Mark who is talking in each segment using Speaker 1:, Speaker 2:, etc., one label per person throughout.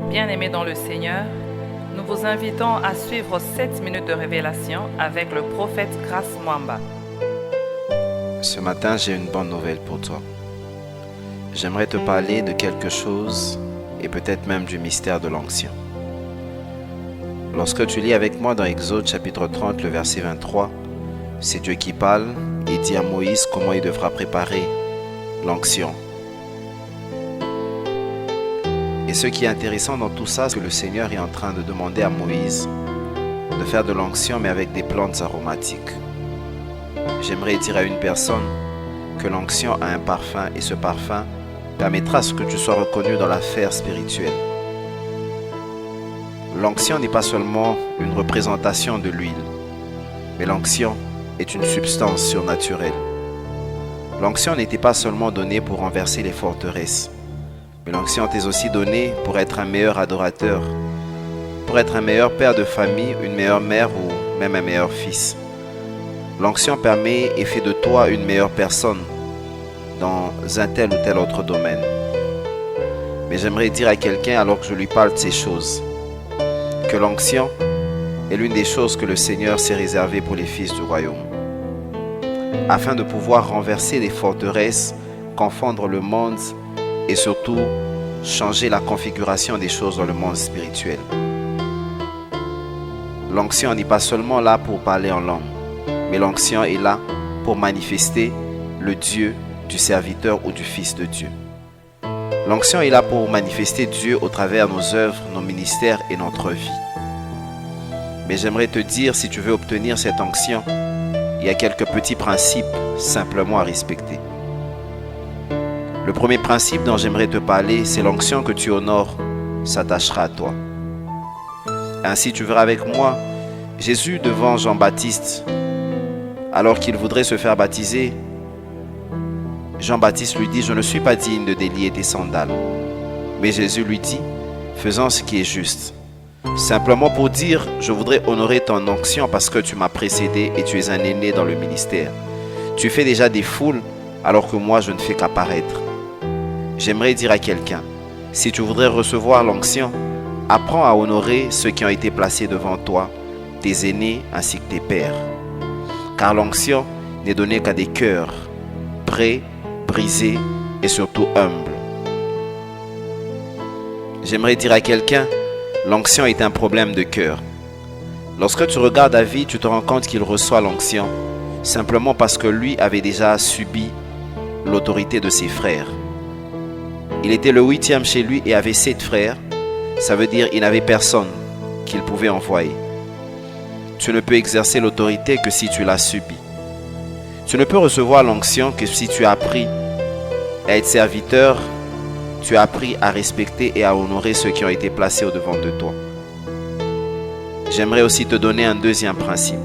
Speaker 1: Bien-aimés dans le Seigneur, nous vous invitons à suivre 7 minutes de révélation avec le prophète Grace Mwamba.
Speaker 2: Ce matin, j'ai une bonne nouvelle pour toi. J'aimerais te parler de quelque chose et peut-être même du mystère de l'onction. Lorsque tu lis avec moi dans Exode chapitre 30, le verset 23, c'est Dieu qui parle et dit à Moïse comment il devra préparer l'onction. Et ce qui est intéressant dans tout ça, c'est que le Seigneur est en train de demander à Moïse de faire de l'onction mais avec des plantes aromatiques. J'aimerais dire à une personne que l'onction a un parfum et ce parfum permettra à ce que tu sois reconnu dans l'affaire spirituelle. L'onction n'est pas seulement une représentation de l'huile, mais l'onction est une substance surnaturelle. L'onction n'était pas seulement donnée pour renverser les forteresses, mais l'onction t'est aussi donnée pour être un meilleur adorateur, pour être un meilleur père de famille, une meilleure mère ou même un meilleur fils. L'onction permet et fait de toi une meilleure personne dans un tel ou tel autre domaine. Mais j'aimerais dire à quelqu'un, alors que je lui parle de ces choses, que l'onction est l'une des choses que le Seigneur s'est réservée pour les fils du royaume, afin de pouvoir renverser les forteresses, confondre le monde et surtout changer la configuration des choses dans le monde spirituel. L'onction n'est pas seulement là pour parler en langue, mais l'onction est là pour manifester le Dieu du serviteur ou du Fils de Dieu. L'onction est là pour manifester Dieu au travers de nos œuvres, nos ministères et notre vie. Mais j'aimerais te dire, si tu veux obtenir cette onction, il y a quelques petits principes simplement à respecter. Le premier principe dont j'aimerais te parler, c'est l'onction que tu honores s'attachera à toi. Ainsi, tu verras avec moi Jésus devant Jean-Baptiste, alors qu'il voudrait se faire baptiser. Jean-Baptiste lui dit « Je ne suis pas digne de délier tes sandales. » Mais Jésus lui dit « Faisons ce qui est juste. » Simplement pour dire « Je voudrais honorer ton onction parce que tu m'as précédé et tu es un aîné dans le ministère. Tu fais déjà des foules alors que moi je ne fais qu'apparaître. » J'aimerais dire à quelqu'un, si tu voudrais recevoir l'onction, apprends à honorer ceux qui ont été placés devant toi, tes aînés ainsi que tes pères. Car l'onction n'est donnée qu'à des cœurs prêts, brisés et surtout humbles. J'aimerais dire à quelqu'un, l'onction est un problème de cœur. Lorsque tu regardes David, tu te rends compte qu'il reçoit l'onction simplement parce que lui avait déjà subi l'autorité de ses frères. Il était le 8e chez lui et avait 7 frères. Ça veut dire qu'il n'avait personne qu'il pouvait envoyer. Tu ne peux exercer l'autorité que si tu l'as subi. Tu ne peux recevoir l'onction que si tu as appris à être serviteur, tu as appris à respecter et à honorer ceux qui ont été placés au-devant de toi. J'aimerais aussi te donner un deuxième principe.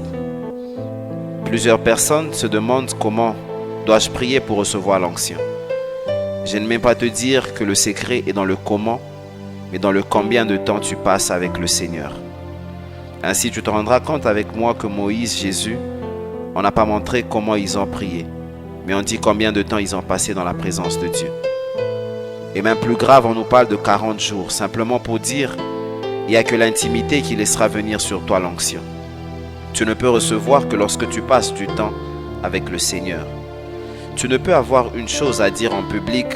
Speaker 2: Plusieurs personnes se demandent comment dois-je prier pour recevoir l'onction. Je ne vais pas te dire que le secret est dans le comment, mais dans le combien de temps tu passes avec le Seigneur. Ainsi, tu te rendras compte avec moi que Moïse, Jésus, on n'a pas montré comment ils ont prié, mais on dit combien de temps ils ont passé dans la présence de Dieu. Et même plus grave, on nous parle de 40 jours, simplement pour dire, il n'y a que l'intimité qui laissera venir sur toi l'onction. Tu ne peux recevoir que lorsque tu passes du temps avec le Seigneur. Tu ne peux avoir une chose à dire en public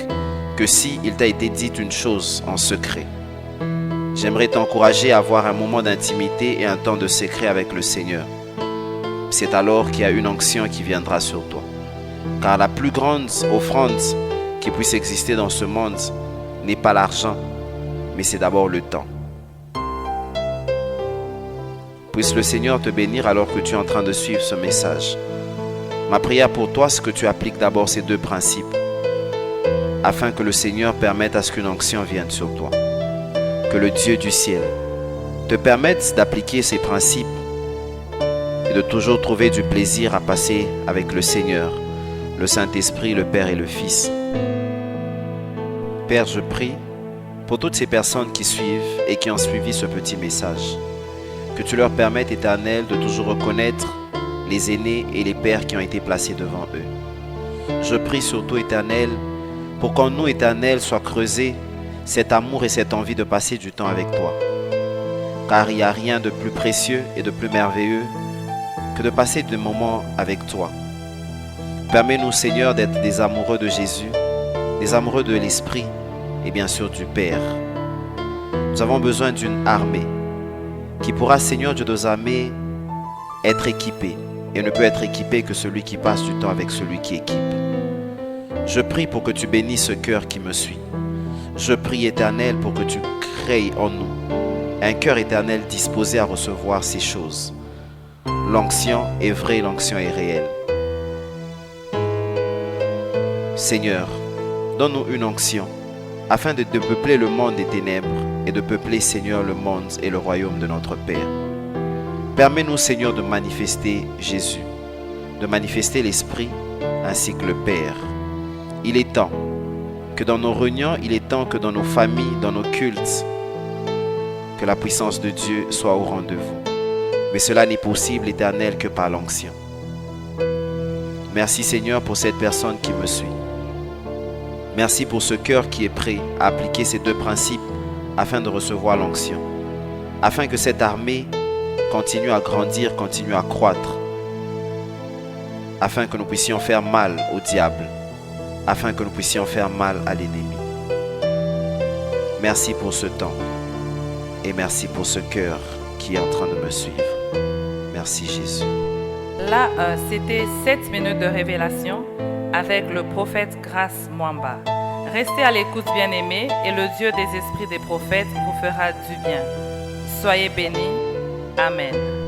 Speaker 2: que si il t'a été dit une chose en secret. J'aimerais t'encourager à avoir un moment d'intimité et un temps de secret avec le Seigneur. C'est alors qu'il y a une onction qui viendra sur toi. Car la plus grande offrande qui puisse exister dans ce monde n'est pas l'argent, mais c'est d'abord le temps. Puisse le Seigneur te bénir alors que tu es en train de suivre ce message. Ma prière pour toi, c'est que tu appliques d'abord ces deux principes, afin que le Seigneur permette à ce qu'une onction vienne sur toi. Que le Dieu du ciel te permette d'appliquer ces principes et de toujours trouver du plaisir à passer avec le Seigneur, le Saint-Esprit, le Père et le Fils. Père, je prie pour toutes ces personnes qui suivent et qui ont suivi ce petit message. Que tu leur permettes, Éternel, de toujours reconnaître les aînés et les pères qui ont été placés devant eux. Je prie surtout, Éternel, pour qu'en nous, Éternel, soit creusé cet amour et cette envie de passer du temps avec toi. Car il n'y a rien de plus précieux et de plus merveilleux que de passer des moments avec toi. Permets-nous, Seigneur, d'être des amoureux de Jésus, des amoureux de l'Esprit et bien sûr du Père. Nous avons besoin d'une armée qui pourra, Seigneur Dieu de nos armées, être équipée. Et ne peut être équipé que celui qui passe du temps avec celui qui équipe. Je prie pour que tu bénisses ce cœur qui me suit. Je prie, Éternel, pour que tu crées en nous un cœur éternel disposé à recevoir ces choses. L'onction est vraie, l'onction est réelle. Seigneur, donne-nous une onction afin de peupler le monde des ténèbres et de peupler, Seigneur, le monde et le royaume de notre Père. Permets-nous, Seigneur, de manifester Jésus, de manifester l'Esprit ainsi que le Père. Il est temps que dans nos réunions, il est temps que dans nos familles, dans nos cultes, que la puissance de Dieu soit au rendez-vous. Mais cela n'est possible, Éternel, que par l'onction. Merci, Seigneur, pour cette personne qui me suit. Merci pour ce cœur qui est prêt à appliquer ces deux principes afin de recevoir l'onction, afin que cette armée continue à grandir, continue à croître, afin que nous puissions faire mal au diable, afin que nous puissions faire mal à l'ennemi. Merci pour ce temps et merci pour ce cœur qui est en train de me suivre. Merci Jésus.
Speaker 1: Là, c'était 7 minutes de révélation avec le prophète Grace Mwamba. Restez à l'écoute, bien-aimés, et le Dieu des esprits des prophètes vous fera du bien. Soyez bénis. Amen.